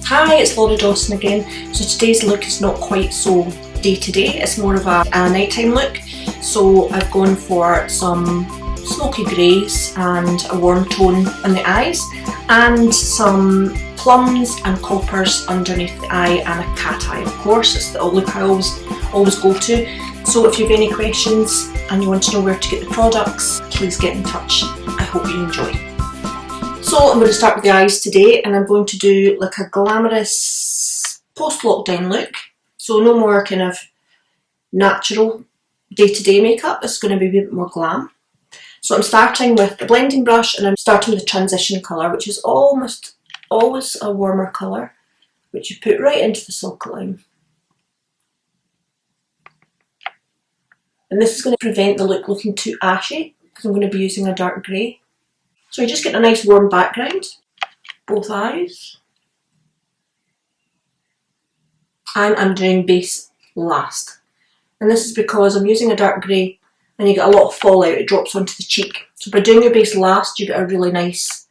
Hi, it's Dawson again. So today's look is not quite so day-to-day, it's more of a nighttime look. So I've gone for some smoky greys and a warm tone on the eyes and some plums and coppers underneath the eye and a cat eye, of course. It's the look I always go to. So if you have any questions and you want to know where to get the products, please get in touch. I hope you enjoy. So I'm going to start with the eyes today, and I'm going to do like a glamorous post-lockdown look. So no more kind of natural day-to-day makeup, it's going to be a bit more glam. So I'm starting with the blending brush, and I'm starting with the transition colour, which is almost always a warmer colour, which you put right into the socket line. And this is going to prevent the look looking too ashy, because I'm going to be using a dark grey. So you just get a nice warm background, both eyes. And I'm doing base last. And this is because I'm using a dark grey and you get a lot of fallout, it drops onto the cheek. So by doing your base last, you get a really nice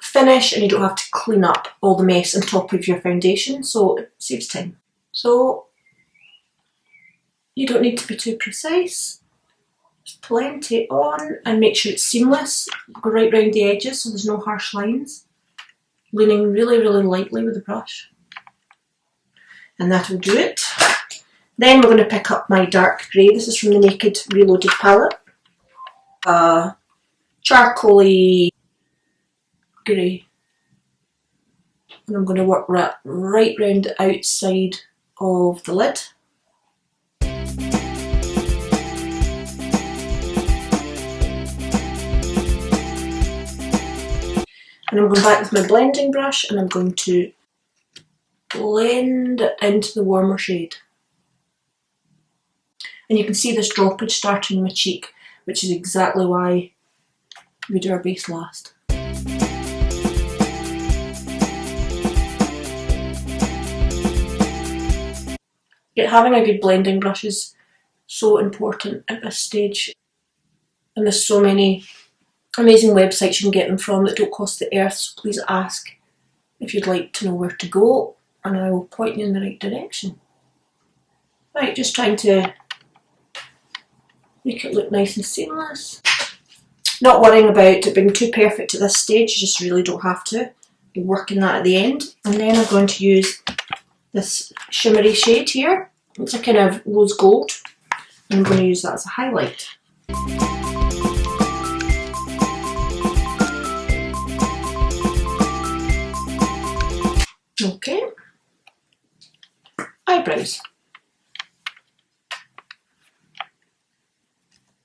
finish and you don't have to clean up all the mess on top of your foundation, so it saves time. So you don't need to be too precise. Just plenty on and make sure it's seamless. Go right round the edges so there's no harsh lines. Leaning really, really lightly with the brush. And that'll do it. Then we're going to pick up my dark grey. This is from the Naked Reloaded palette. Charcoaly grey. And I'm going to work right round the outside of the lid. And I'm going back with my blending brush and I'm going to blend it into the warmer shade. And you can see this droppage starting in my cheek, which is exactly why we do our base last. Having a good blending brush is so important at this stage. And there's so many amazing websites you can get them from that don't cost the earth, so please ask if you'd like to know where to go and I will point you in the right direction. Right, just trying to make it look nice and seamless. Not worrying about it being too perfect at this stage, you just really don't have to. You're working that at the end. And then I'm going to use this shimmery shade here. It's a kind of rose gold. And I'm going to use that as a highlight. Okay, eyebrows.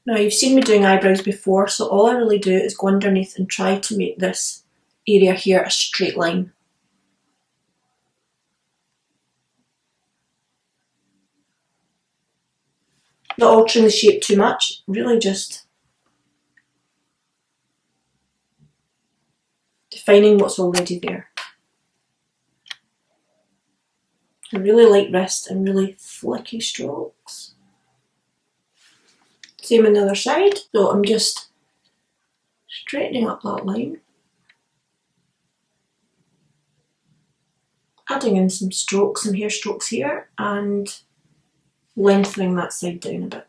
Now you've seen me doing eyebrows before, so all I really do is go underneath and try to make this area here a straight line. Not altering the shape too much, really just defining what's already there. A really light wrist and really flicky strokes. Same on the other side. So I'm just straightening up that line. Adding in some strokes, some hair strokes here, and lengthening that side down a bit.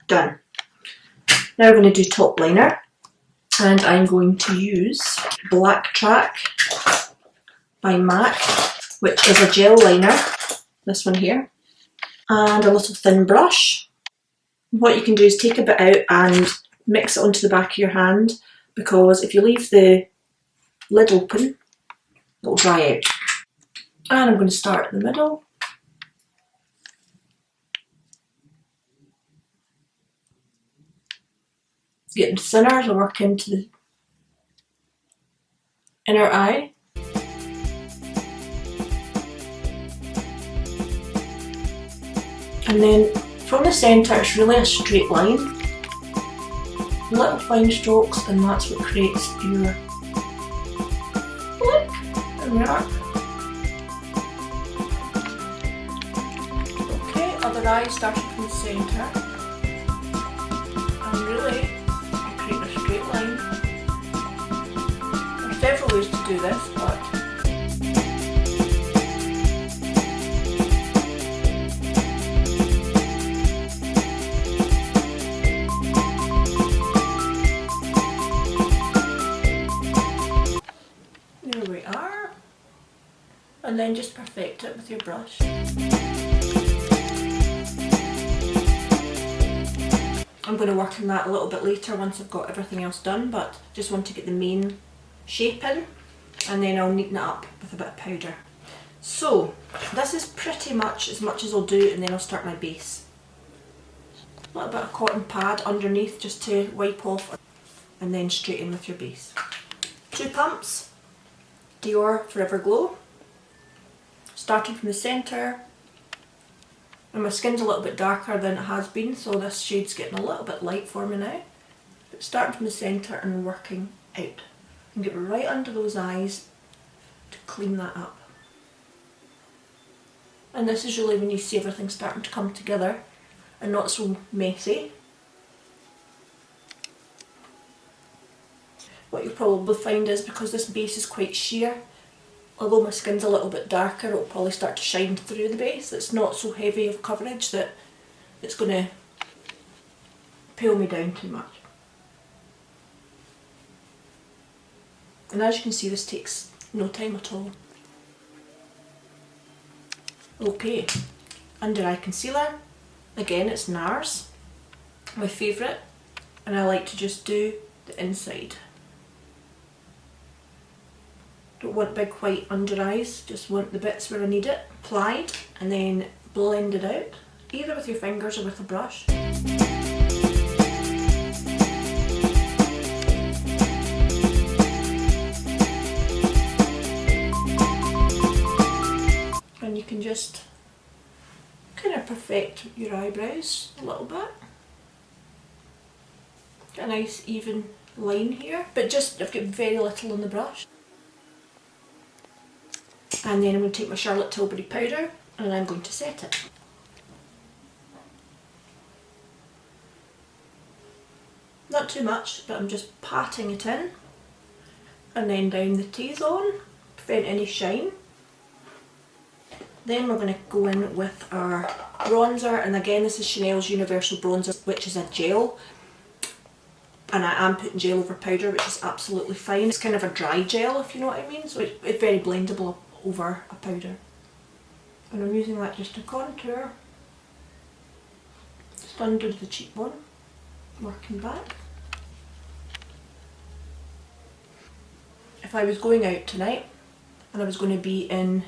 Done. Now we're going to do top liner, and I'm going to use Black Track by MAC, which is a gel liner, this one here, and a little thin brush. What you can do is take a bit out and mix it onto the back of your hand, because if you leave the lid open, it'll dry out. And I'm going to start in the middle. Getting thinner as I work into the inner eye. And then from the centre it's really a straight line. Little fine strokes, and that's what creates your look. There we are. Okay, other eye starting from the centre. And really create a straight line. different ways to do this, but there we are. And then just perfect it with your brush. I'm going to work on that a little bit later once I've got everything else done, but just want to get the main shape in, and then I'll neaten it up with a bit of powder. So this is pretty much as I'll do, and then I'll start my base. A little bit of cotton pad underneath just to wipe off, and then straight in with your base. 2 pumps, Dior Forever Glow. Starting from the centre, and my skin's a little bit darker than it has been, so this shade's getting a little bit light for me now. But starting from the centre and working out. And get right under those eyes to clean that up. And this is really when you see everything starting to come together and not so messy. What you'll probably find is, because this base is quite sheer, although my skin's a little bit darker, it'll probably start to shine through the base. It's not so heavy of coverage that it's going to pale me down too much. And as you can see, this takes no time at all. Okay, under eye concealer. Again, it's NARS, my favourite, and I like to just do the inside. Don't want big white under eyes, just want the bits where I need it applied, and then blend it out, either with your fingers or with a brush. And you can just kind of perfect your eyebrows a little bit. Get a nice even line here, but just I've got very little on the brush. And then I'm going to take my Charlotte Tilbury powder and I'm going to set it. Not too much, but I'm just patting it in, and then down the T-zone, prevent any shine. Then we're going to go in with our bronzer, and again this is Chanel's Universal Bronzer, which is a gel. And I am putting gel over powder, which is absolutely fine. It's kind of a dry gel, if you know what I mean, so it's very blendable over a powder. And I'm using that just to contour, just under the cheekbone, working back. If I was going out tonight and I was going to be in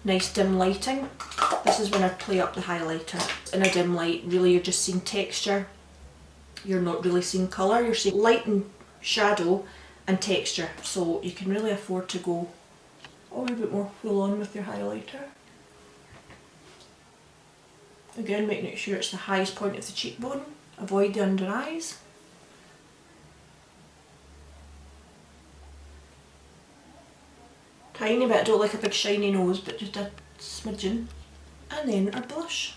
nice dim lighting, this is when I'd play up the highlighter. In a dim light, really you're just seeing texture, you're not really seeing colour, you're seeing light and shadow and texture, so you can really afford to go a little bit more full on with your highlighter. Again, making sure it's the highest point of the cheekbone, avoid the under eyes. Tiny bit, I don't like a big shiny nose, but just a smidgen. And then our blush.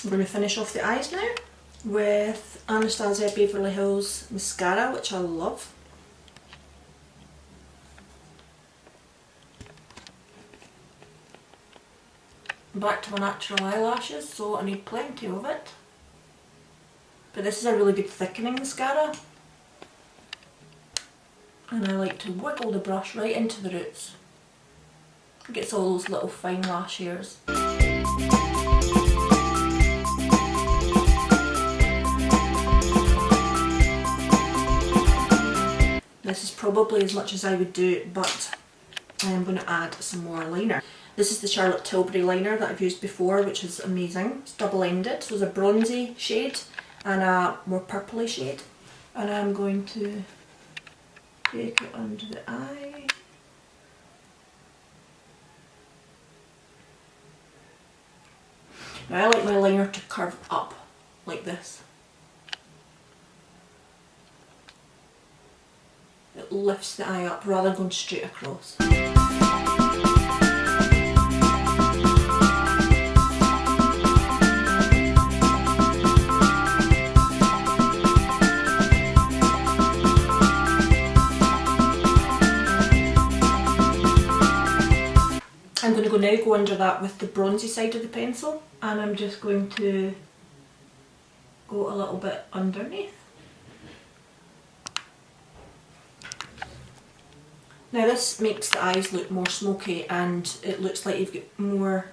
I'm going to finish off the eyes now with Anastasia Beverly Hills mascara, which I love. Back to my natural eyelashes, so I need plenty of it. But this is a really good thickening mascara, and I like to wiggle the brush right into the roots. It gets all those little fine lash hairs. This is probably as much as I would do, but I am going to add some more liner. This is the Charlotte Tilbury liner that I've used before, which is amazing. It's double-ended, so it's a bronzy shade and a more purpley shade. And I'm going to take it under the eye. Now I like my liner to curve up like this. It lifts the eye up rather than going straight across. will now go under that with the bronzy side of the pencil, and I'm just going to go a little bit underneath. Now this makes the eyes look more smoky and it looks like you've got more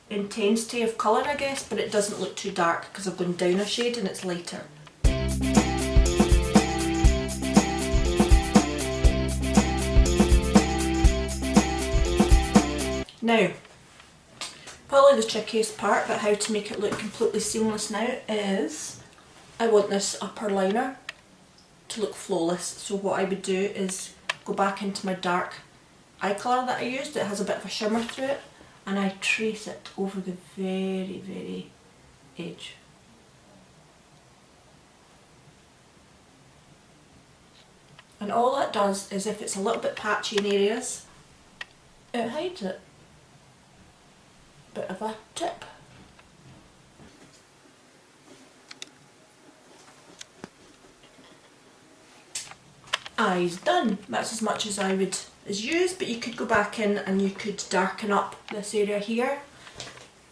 intensity of colour, I guess, but it doesn't look too dark because I've gone down a shade and it's lighter. Now, probably the trickiest part about how to make it look completely seamless now is I want this upper liner to look flawless. So what I would do is go back into my dark eye colour that I used. It has a bit of a shimmer through it, and I trace it over the very, very edge. And all that does is, if it's a little bit patchy in areas, it hides it. Bit of a tip. Eyes done. That's as much as I would use, but you could go back in and you could darken up this area here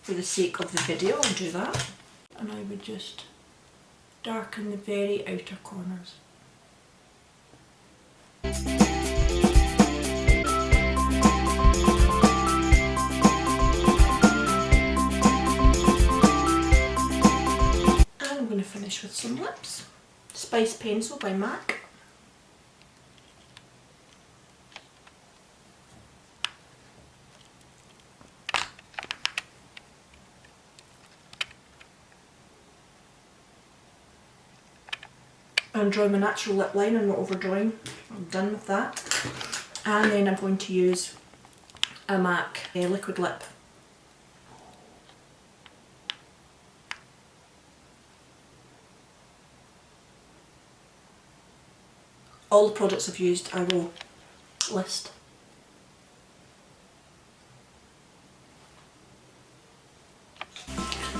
for the sake of the video. I'll do that. And I would just darken the very outer corners. And I'm going to finish with some lips. Spice Pencil by MAC. I'm drawing my natural lip line, I'm not overdrawing, I'm done with that. And then I'm going to use a MAC liquid lip. All the products I've used I will list.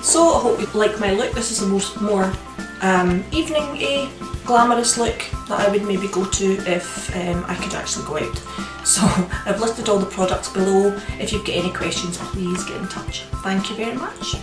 So I hope you like my look. This is a more evening-y, glamorous look that I would maybe go to if I could actually go out. So I've listed all the products below. If you've got any questions, please get in touch. Thank you very much.